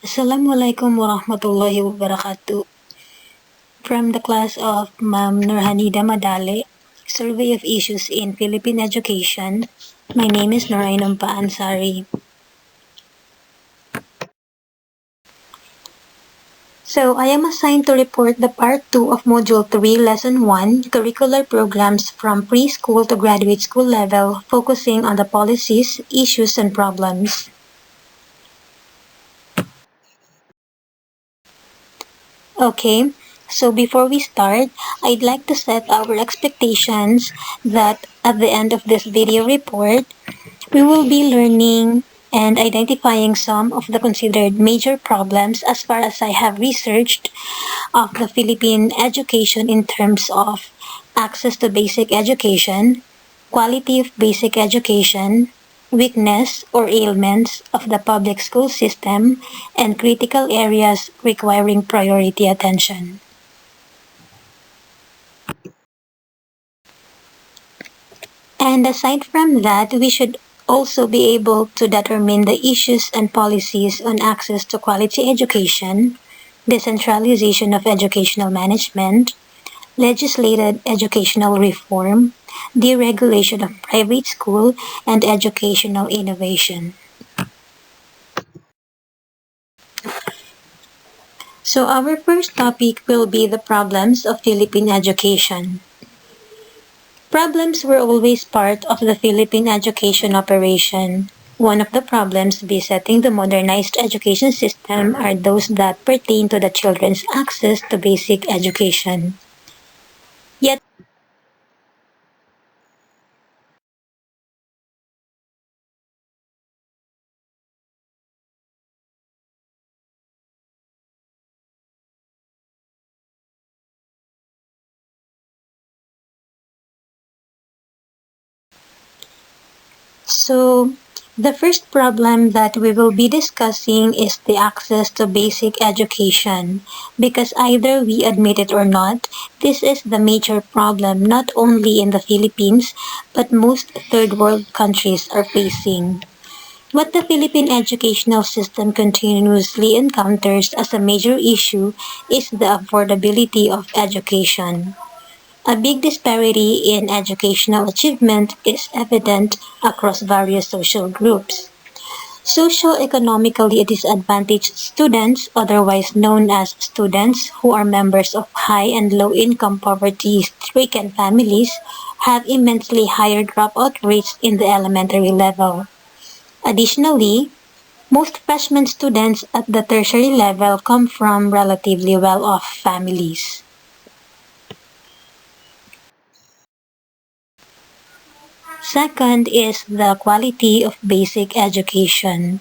Assalamualaikum warahmatullahi wabarakatuh. From the class of Ma'am Nurhanida Madale, Survey of Issues in Philippine Education, my name is Norainam Ansari. So, I am assigned to report the Part 2 of Module 3, Lesson 1, Curricular Programs from Preschool to Graduate School Level, focusing on the policies, issues, and problems. Okay, so before we start, I'd like to set our expectations that at the end of this video report, we will be learning and identifying some of the considered major problems as far as I have researched of the Philippine education in terms of access to basic education, quality of basic education, weakness or ailments of the public school system, and critical areas requiring priority attention. And aside from that, we should also be able to determine the issues and policies on access to quality education, decentralization of educational management, legislated educational reform, deregulation of private school, and educational innovation. So our first topic will be the problems of Philippine education. Problems were always part of the Philippine education operation. One of the problems besetting the modernized education system are those that pertain to the children's access to basic education. Yet, so the first problem that we will be discussing is the access to basic education, because either we admit it or not, this is the major problem not only in the Philippines, but most third world countries are facing. What the Philippine educational system continuously encounters as a major issue is the affordability of education. A big disparity in educational achievement is evident across various social groups. Socio-economically disadvantaged students, otherwise known as students who are members of high and low-income poverty-stricken families, have immensely higher dropout rates in the elementary level. Additionally, most freshman students at the tertiary level come from relatively well-off families. Second is the quality of basic education.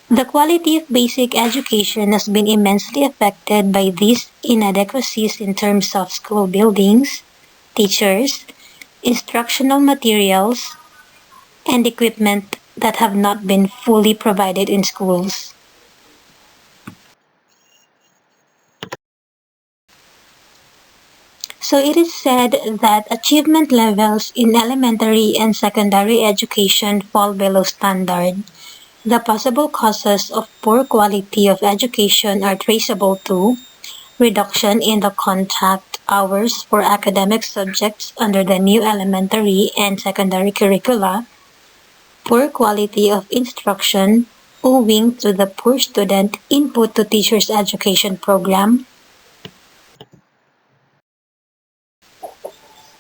The quality of basic education has been immensely affected by these inadequacies in terms of school buildings, teachers, instructional materials, and equipment that have not been fully provided in schools. So it is said that achievement levels in elementary and secondary education fall below standard. The possible causes of poor quality of education are traceable to reduction in the contact hours for academic subjects under the new elementary and secondary curricula, poor quality of instruction owing to the poor student input to teachers' education program.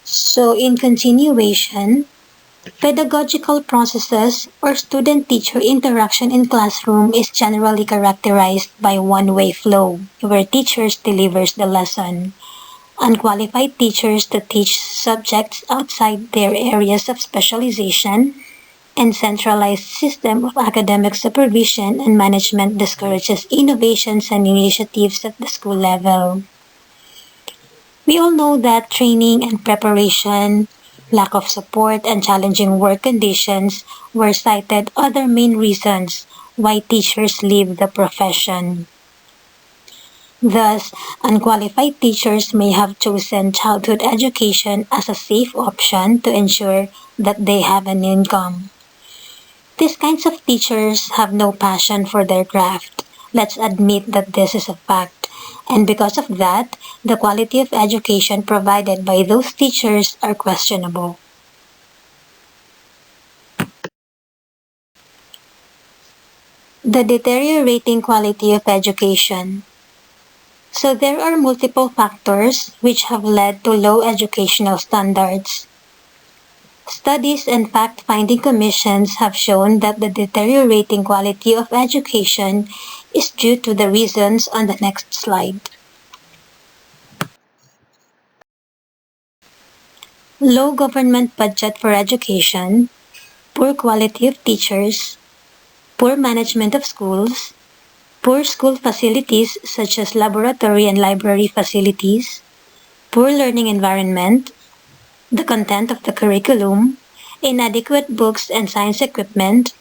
So in continuation, pedagogical processes or student-teacher interaction in classroom is generally characterized by one-way flow, where teachers delivers the lesson. Unqualified teachers to teach subjects outside their areas of specialization, and centralized system of academic supervision and management discourages innovations and initiatives at the school level. We all know that training and preparation, lack of support, and challenging work conditions were cited other main reasons why teachers leave the profession. Thus, unqualified teachers may have chosen childhood education as a safe option to ensure that they have an income. These kinds of teachers have no passion for their craft, Let's admit that this is a fact. And because of that, the quality of education provided by those teachers are questionable. The deteriorating quality of education. So there are multiple factors which have led to low educational standards. Studies and fact-finding commissions have shown that the deteriorating quality of education is due to the reasons on the next slide. Low government budget for education, poor quality of teachers, poor management of schools, poor school facilities such as laboratory and library facilities, poor learning environment, the content of the curriculum, inadequate books and science equipment,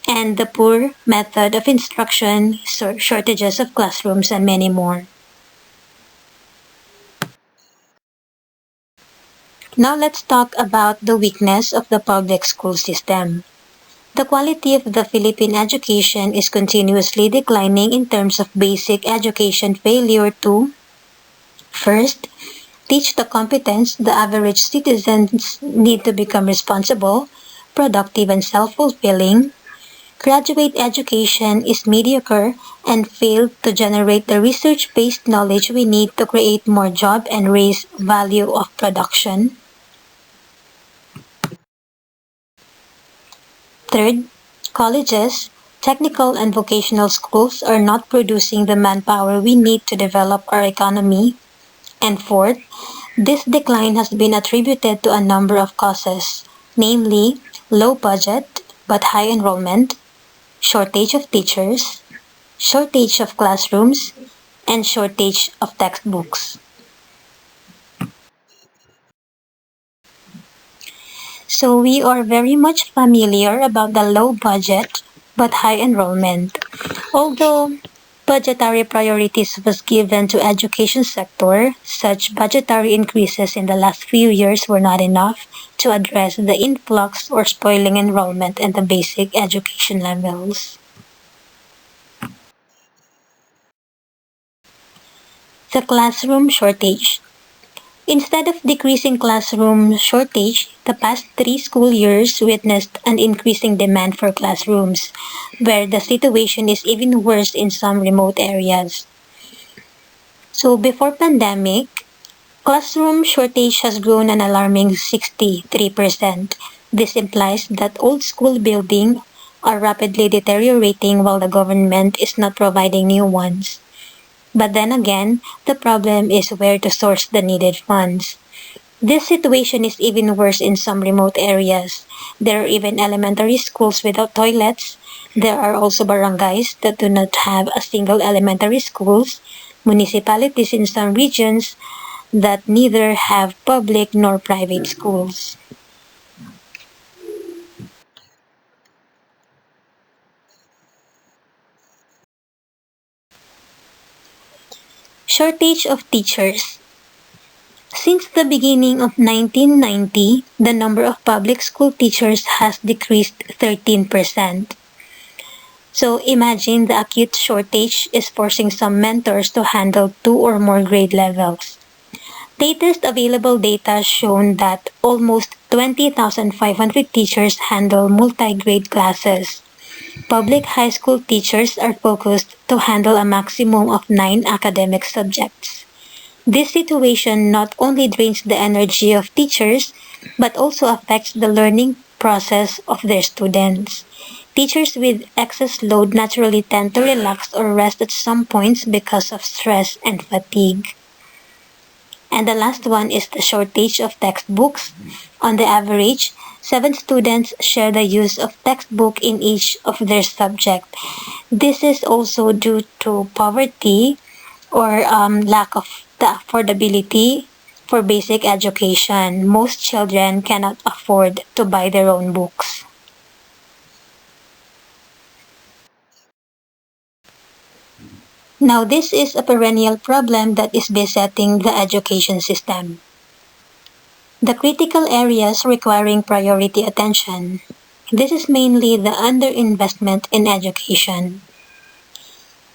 and the poor method of instruction, shortages of classrooms, and many more. Now let's talk about the weakness of the public school system. The quality of the Philippine education is continuously declining in terms of basic education failure to, first, teach the competence the average citizens need to become responsible, productive, and self-fulfilling. Graduate education is mediocre and failed to generate the research-based knowledge we need to create more jobs and raise value of production. Third, colleges, technical and vocational schools are not producing the manpower we need to develop our economy. And fourth, this decline has been attributed to a number of causes, namely low budget but high enrollment, shortage of teachers, shortage of classrooms, and shortage of textbooks. So we are very much familiar about the low budget but high enrollment. Although budgetary priorities was given to education sector, such budgetary increases in the last few years were not enough to address the influx or spoiling enrollment in the basic education levels. The classroom shortage. Instead of decreasing classroom shortage, the past 3 school years witnessed an increasing demand for classrooms, where the situation is even worse in some remote areas. So before pandemic, classroom shortage has grown an alarming 63%. This implies that old school buildings are rapidly deteriorating while the government is not providing new ones. But then again, the problem is where to source the needed funds. This situation is even worse in some remote areas. There are even elementary schools without toilets. There are also barangays that do not have a single elementary schools, municipalities in some regions that neither have public nor private schools. Shortage of teachers. Since the beginning of 1990, the number of public school teachers has decreased 13%. So imagine the acute shortage is forcing some mentors to handle 2 or more grade levels. Latest available data shown that almost 20,500 teachers handle multi-grade classes. Public high school teachers are focused to handle a maximum of 9 academic subjects. This situation not only drains the energy of teachers, but also affects the learning process of their students. Teachers with excess load naturally tend to relax or rest at some points because of stress and fatigue. And the last one is the shortage of textbooks. On the average, 7 students share the use of textbook in each of their subject. This is also due to poverty or lack of the affordability for basic education. Most children cannot afford to buy their own books. Now, this is a perennial problem that is besetting the education system. The critical areas requiring priority attention. This is mainly the underinvestment in education.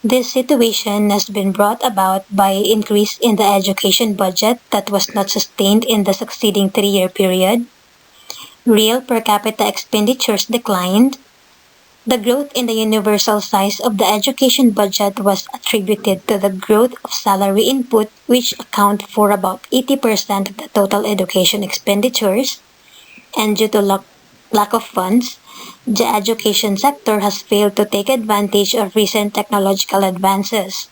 This situation has been brought about by increase in the education budget that was not sustained in the succeeding 3-year period. Real per capita expenditures declined. The growth in the universal size of the education budget was attributed to the growth of salary input, which account for about 80% of the total education expenditures, and due to lack of funds, the education sector has failed to take advantage of recent technological advances.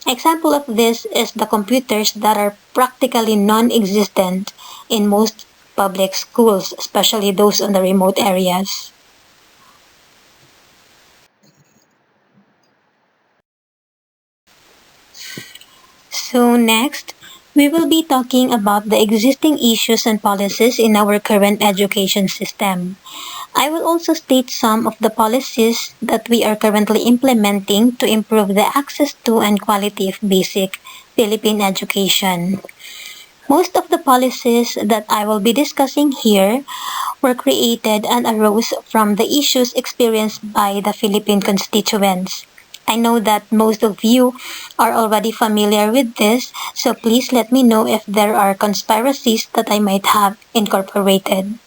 Example of this is the computers that are practically non-existent in most public schools, especially those in the remote areas. So next, we will be talking about the existing issues and policies in our current education system. I will also state some of the policies that we are currently implementing to improve the access to and quality of basic Philippine education. Most of the policies that I will be discussing here were created and arose from the issues experienced by the Philippine constituents. I know that most of you are already familiar with this, so please let me know if there are conspiracies that I might have incorporated.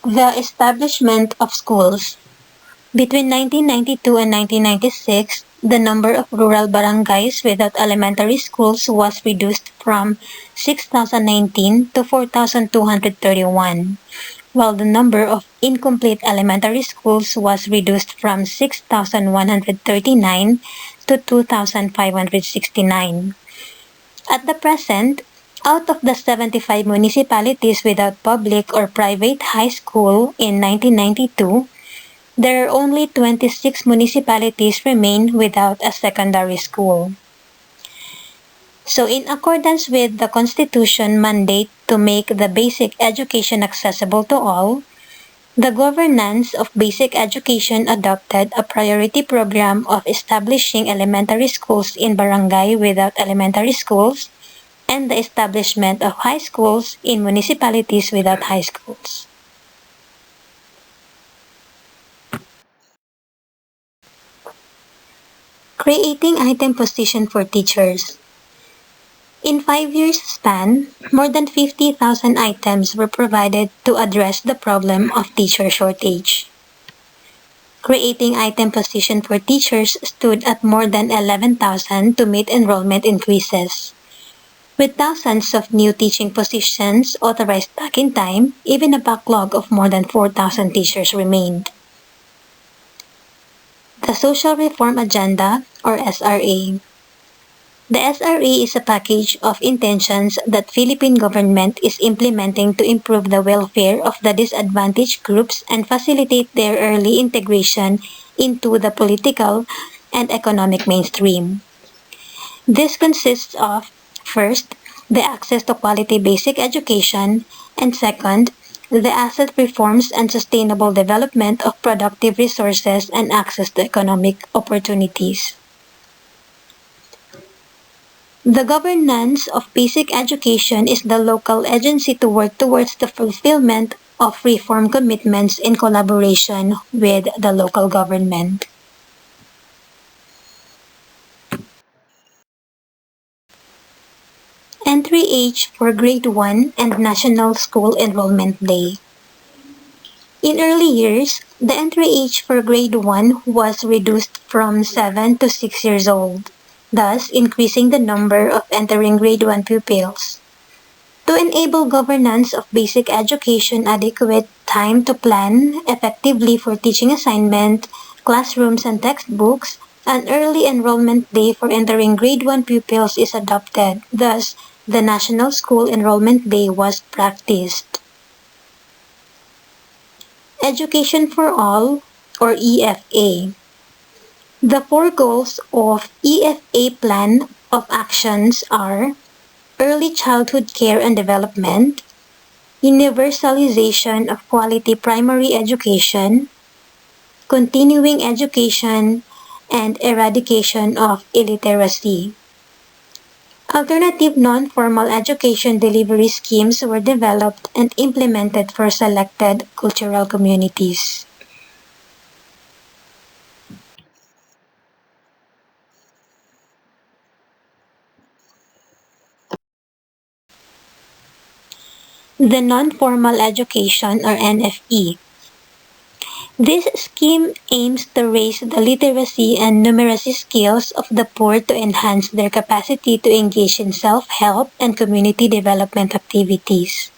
The establishment of schools. Between 1992 and 1996, the number of rural barangays without elementary schools was reduced from 6,019 to 4,231, while the number of incomplete elementary schools was reduced from 6,139 to 2,569. At the present, out of the 75 municipalities without public or private high school in 1992, there are only 26 municipalities remain without a secondary school. So in accordance with the Constitution mandate to make the basic education accessible to all, the governance of basic education adopted a priority program of establishing elementary schools in barangay without elementary schools and the establishment of high schools in municipalities without high schools. Creating item position for teachers. In 5 years span, more than 50,000 items were provided to address the problem of teacher shortage. Creating item position for teachers stood at more than 11,000 to meet enrollment increases. With thousands of new teaching positions authorized back in time, even a backlog of more than 4,000 teachers remained. The Social Reform Agenda, or SRA. The SRA is a package of intentions that Philippine government is implementing to improve the welfare of the disadvantaged groups and facilitate their early integration into the political and economic mainstream. This consists of, first, the access to quality basic education, and second, the asset reforms and sustainable development of productive resources and access to economic opportunities. The governance of basic education is the local agency to work towards the fulfillment of reform commitments in collaboration with the local government. Entry age for Grade 1 and National School Enrollment Day. In early years, the entry age for Grade 1 was reduced from 7 to 6 years old, thus increasing the number of entering Grade 1 pupils. To enable governance of basic education, adequate time to plan effectively for teaching assignment, classrooms and textbooks, an early enrollment day for entering Grade 1 pupils is adopted. Thus, the National School Enrollment Day was practiced. Education for All, or EFA. The four goals of EFA Plan of Actions are early childhood care and development, universalization of quality primary education, continuing education, and eradication of illiteracy. Alternative non-formal education delivery schemes were developed and implemented for selected cultural communities. The non-formal education or NFE. This scheme aims to raise the literacy and numeracy skills of the poor to enhance their capacity to engage in self-help and community development activities.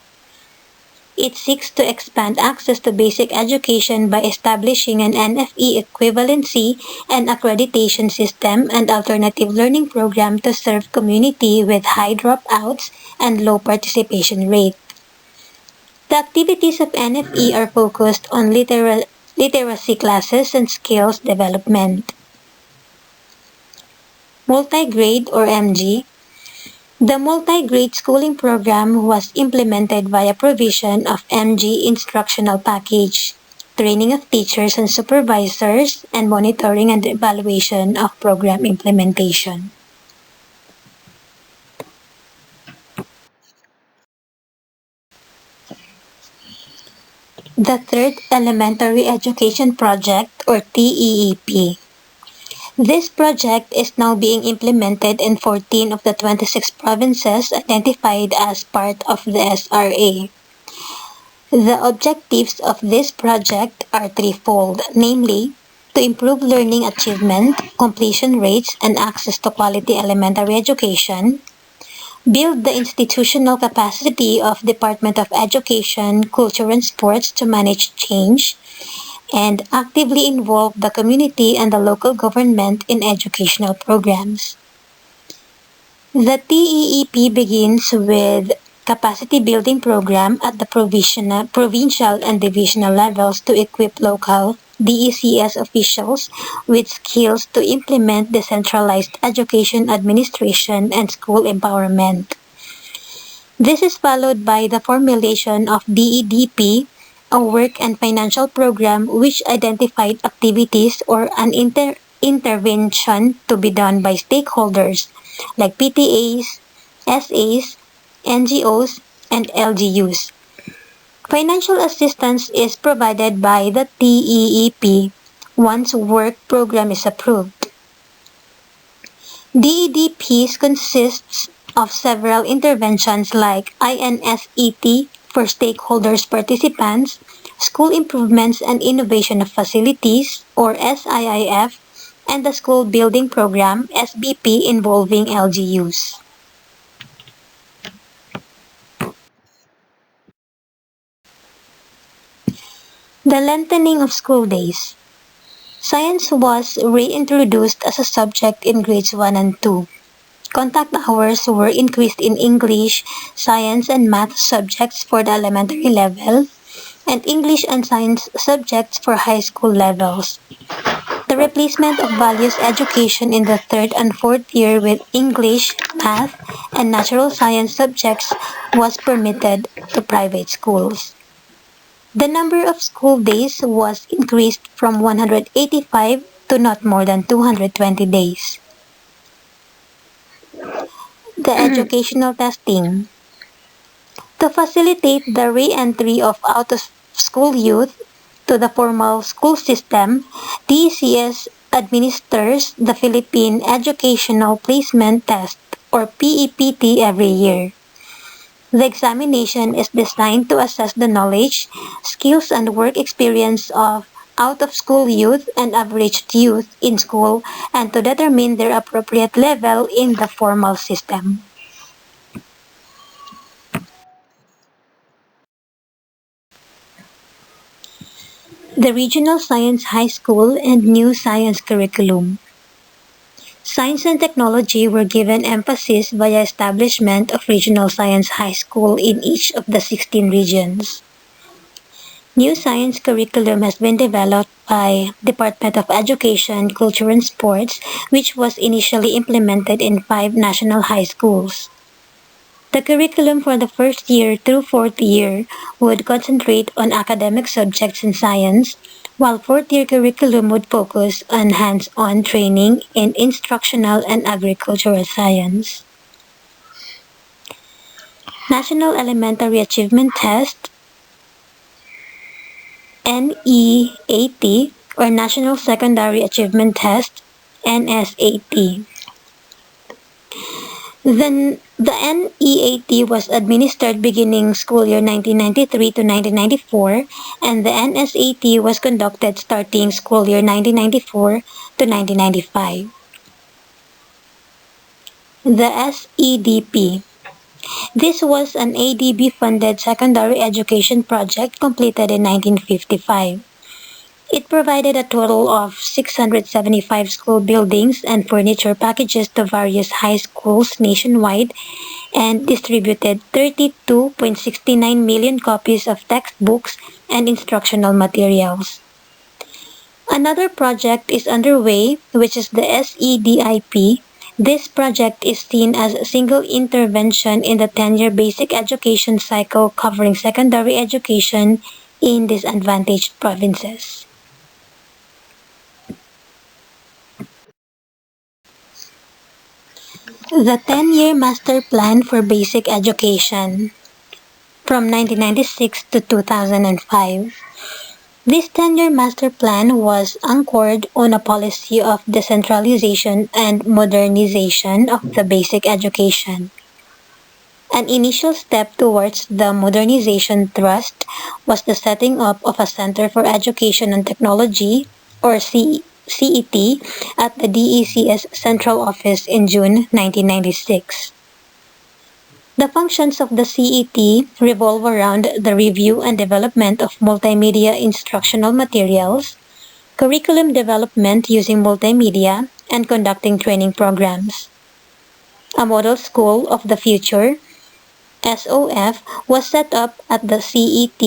It seeks to expand access to basic education by establishing an NFE equivalency and accreditation system and alternative learning program to serve community with high dropouts and low participation rate. The activities of NFE are focused on literacy classes and skills development. Multi-grade or MG. The multi-grade schooling program was implemented via provision of MG instructional package, training of teachers and supervisors, and monitoring and evaluation of program implementation. The Third Elementary Education Project or TEEP. This project is now being implemented in 14 of the 26 provinces identified as part of the SRA. The objectives of this project are threefold, namely, to improve learning achievement, completion rates, and access to quality elementary education, build the institutional capacity of Department of Education, Culture and Sports to manage change, and actively involve the community and the local government in educational programs. The TEEP begins with capacity building program at the provincial and divisional levels to equip local DECS officials with skills to implement decentralized education administration and school empowerment. This is followed by the formulation of DEDP, a work and financial program which identified activities or an intervention to be done by stakeholders like PTAs, SAs, NGOs, and LGUs. Financial assistance is provided by the TEEP once work program is approved. DEDPs consists of several interventions like INSET for stakeholders participants, school improvements and innovation of facilities or SIIF, and the school building program SBP involving LGUs. The lengthening of school days. Science was reintroduced as a subject in grades 1 and 2. Contact hours were increased in English, science, and math subjects for the elementary level, and English and science subjects for high school levels. The replacement of values education in the third and fourth year with English, math, and natural science subjects was permitted to private schools. The number of school days was increased from 185 to not more than 220 days. The educational testing. To facilitate the re-entry of out-of-school youth to the formal school system, DCS administers the Philippine Educational Placement Test or PEPT every year. The examination is designed to assess the knowledge, skills, and work experience of out-of-school youth and average youth in school and to determine their appropriate level in the formal system. The Regional Science High School and new science curriculum. Science and technology were given emphasis via establishment of Regional Science High School in each of the 16 regions. New science curriculum has been developed by Department of Education, Culture and Sports, which was initially implemented in 5 national high schools. The curriculum for the first year through fourth year would concentrate on academic subjects in science, while fourth-year curriculum would focus on hands-on training in instructional and agricultural science. National Elementary Achievement Test, NEAT, or National Secondary Achievement Test, NSAT. Then the NEAT was administered beginning school year 1993 to 1994, and the NSAT was conducted starting school year 1994 to 1995. The SEDP. This was an ADB-funded secondary education project completed in 1955. It provided a total of 675 school buildings and furniture packages to various high schools nationwide and distributed 32.69 million copies of textbooks and instructional materials. Another project is underway, which is the SEDIP. This project is seen as a single intervention in the 10-year basic education cycle covering secondary education in disadvantaged provinces. The 10-year Master Plan for Basic Education from 1996 to 2005. This 10-year master plan was anchored on a policy of decentralization and modernization of the basic education. An initial step towards the modernization thrust was the setting up of a Center for Education and Technology, or CET, at the DEC's central office in June 1996. The functions of the CET revolve around the review and development of multimedia instructional materials, curriculum development using multimedia, and conducting training programs. A Model School of the Future, SOF, was set up at the CET,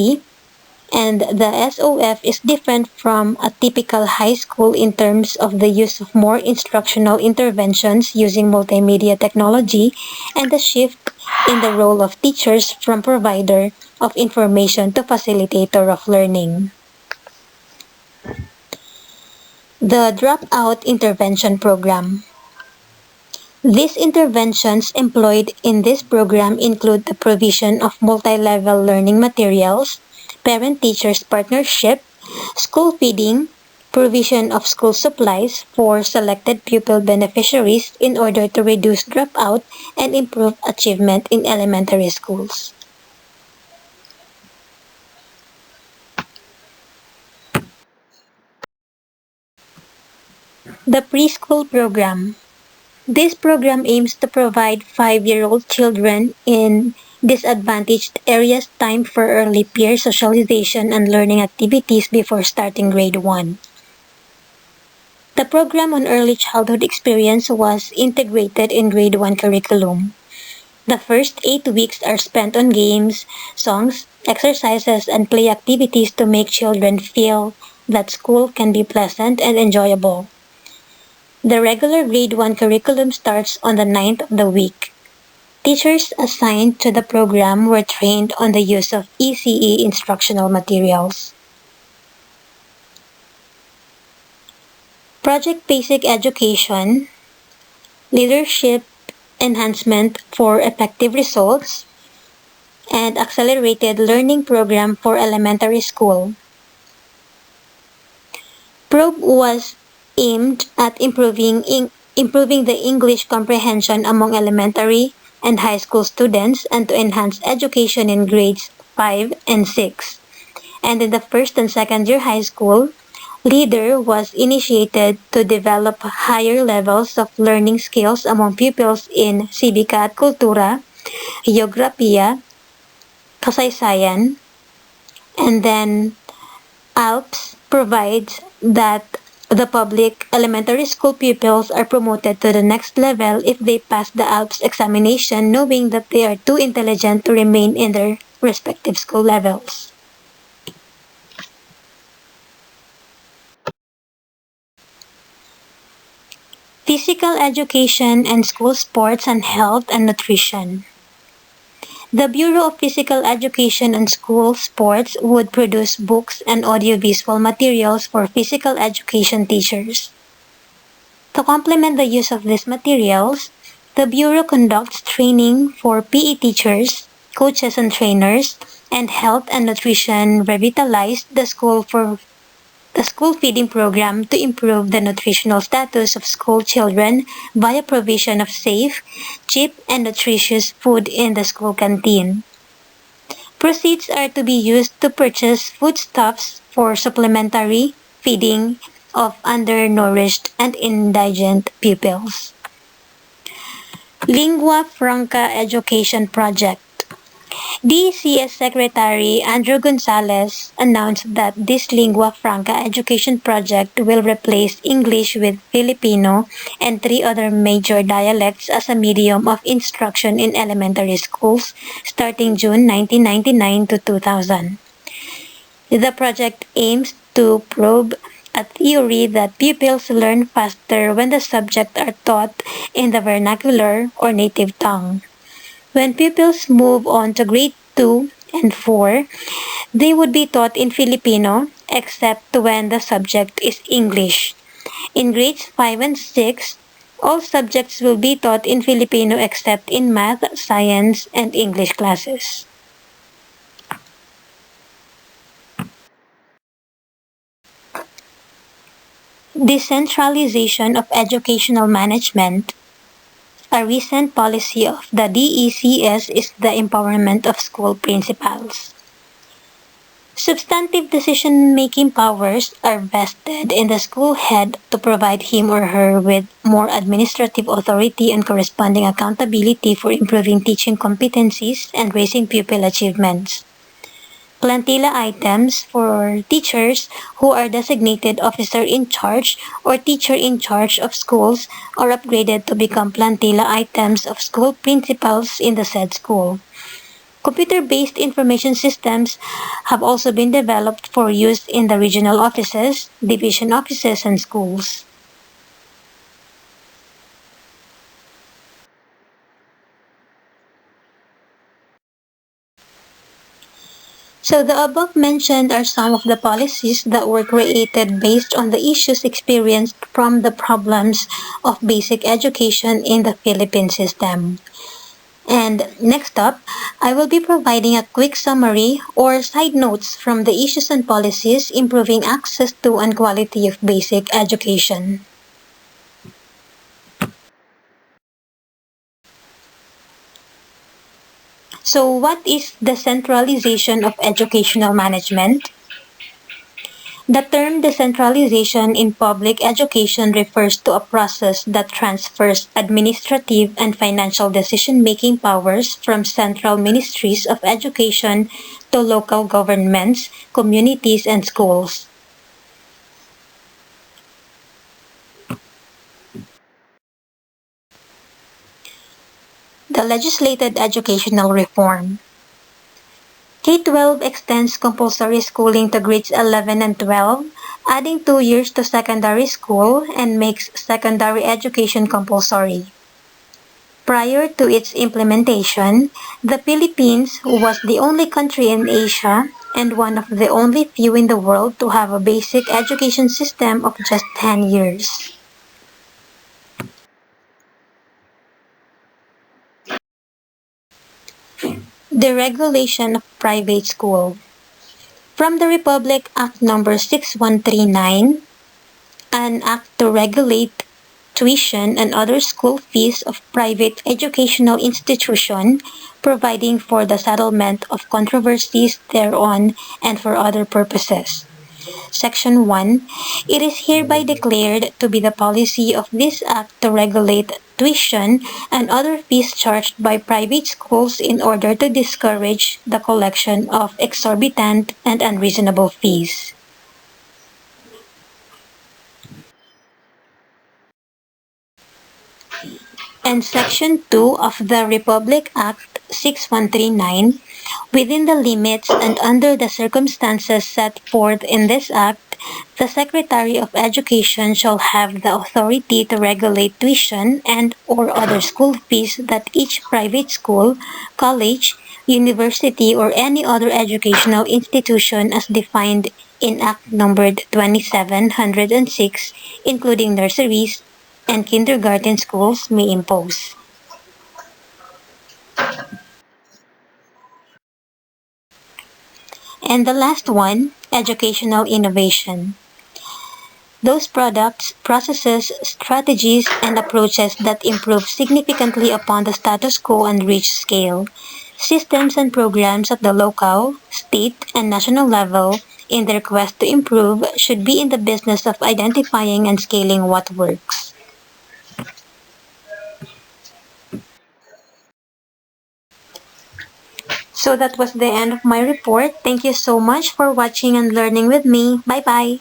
and the SOF is different from a typical high school in terms of the use of more instructional interventions using multimedia technology and the shift in the role of teachers from provider of information to facilitator of learning. The Dropout Intervention Program. These interventions employed in this program include the provision of multi-level learning materials, parent-teachers partnership, school feeding, provision of school supplies for selected pupil beneficiaries in order to reduce dropout and improve achievement in elementary schools. The Preschool Program. This program aims to provide 5-year-old children in disadvantaged areas time for early peer socialization and learning activities before starting grade 1. The program on early childhood experience was integrated in grade 1 curriculum. The first 8 weeks are spent on games, songs, exercises, and play activities to make children feel that school can be pleasant and enjoyable. The regular grade 1 curriculum starts on the 9th of the week. Teachers assigned to the program were trained on the use of ECE instructional materials. Project Basic Education, Leadership Enhancement for Effective Results, and Accelerated Learning Program for Elementary School. PROBE was aimed at improving the English comprehension among elementary and high school students and to enhance education in grades 5 and 6. And in the first and second year high school, LEADER was initiated to develop higher levels of learning skills among pupils in Sibika at Kultura, Geograpia, Kasaysayan, and then ALPS provides that the public elementary school pupils are promoted to the next level if they pass the ALPS examination, knowing that they are too intelligent to remain in their respective school levels. Physical education and school sports and health and nutrition. The Bureau of Physical Education and School Sports would produce books and audiovisual materials for physical education teachers. To complement the use of these materials, the Bureau conducts training for PE teachers, coaches and trainers, and health and nutrition revitalized the school feeding program to improve the nutritional status of school children via provision of safe, cheap, and nutritious food in the school canteen. Proceeds are to be used to purchase foodstuffs for supplementary feeding of undernourished and indigent pupils. Lingua Franca Education Project. DCS Secretary Andrew Gonzalez announced that this Lingua Franca education project will replace English with Filipino and three other major dialects as a medium of instruction in elementary schools starting June 1999 to 2000. The project aims to probe a theory that pupils learn faster when the subjects are taught in the vernacular or native tongue. When pupils move on to grade 2 and 4, they would be taught in Filipino except when the subject is English. In grades 5 and 6, all subjects will be taught in Filipino except in math, science, and English classes. Decentralization of educational management. A recent policy of the DECS is the empowerment of school principals. Substantive decision-making powers are vested in the school head to provide him or her with more administrative authority and corresponding accountability for improving teaching competencies and raising pupil achievements. Plantilla items for teachers who are designated officer in charge or teacher in charge of schools are upgraded to become plantilla items of school principals in the said school. Computer-based information systems have also been developed for use in the regional offices, division offices, and schools. So the above mentioned are some of the policies that were created based on the issues experienced from the problems of basic education in the Philippine system. And next up, I will be providing a quick summary or side notes from the issues and policies improving access to and quality of basic education. So what is the centralization of educational management? The term decentralization in public education refers to a process that transfers administrative and financial decision-making powers from central ministries of education to local governments, communities, and schools. The legislated educational reform. K-12 extends compulsory schooling to grades 11 and 12, adding 2 years to secondary school and makes secondary education compulsory. Prior to its implementation, the Philippines was the only country in Asia and one of the only few in the world to have a basic education system of just 10 years. Deregulation of private school. From the Republic Act No. 6139, an act to regulate tuition and other school fees of private educational institution, providing for the settlement of controversies thereon and for other purposes. Section 1. It is hereby declared to be the policy of this Act to regulate tuition and other fees charged by private schools in order to discourage the collection of exorbitant and unreasonable fees. And Section 2 of the Republic Act 6139, within the limits and under the circumstances set forth in this Act, the Secretary of Education shall have the authority to regulate tuition and or other school fees that each private school, college, university, or any other educational institution as defined in Act numbered 2706, including nurseries, and kindergarten schools may impose. And the last one, educational innovation. Those products, processes, strategies, and approaches that improve significantly upon the status quo and reach scale. Systems and programs at the local, state, and national level, in their quest to improve, should be in the business of identifying and scaling what works. So that was the end of my report. Thank you so much for watching and learning with me. Bye bye.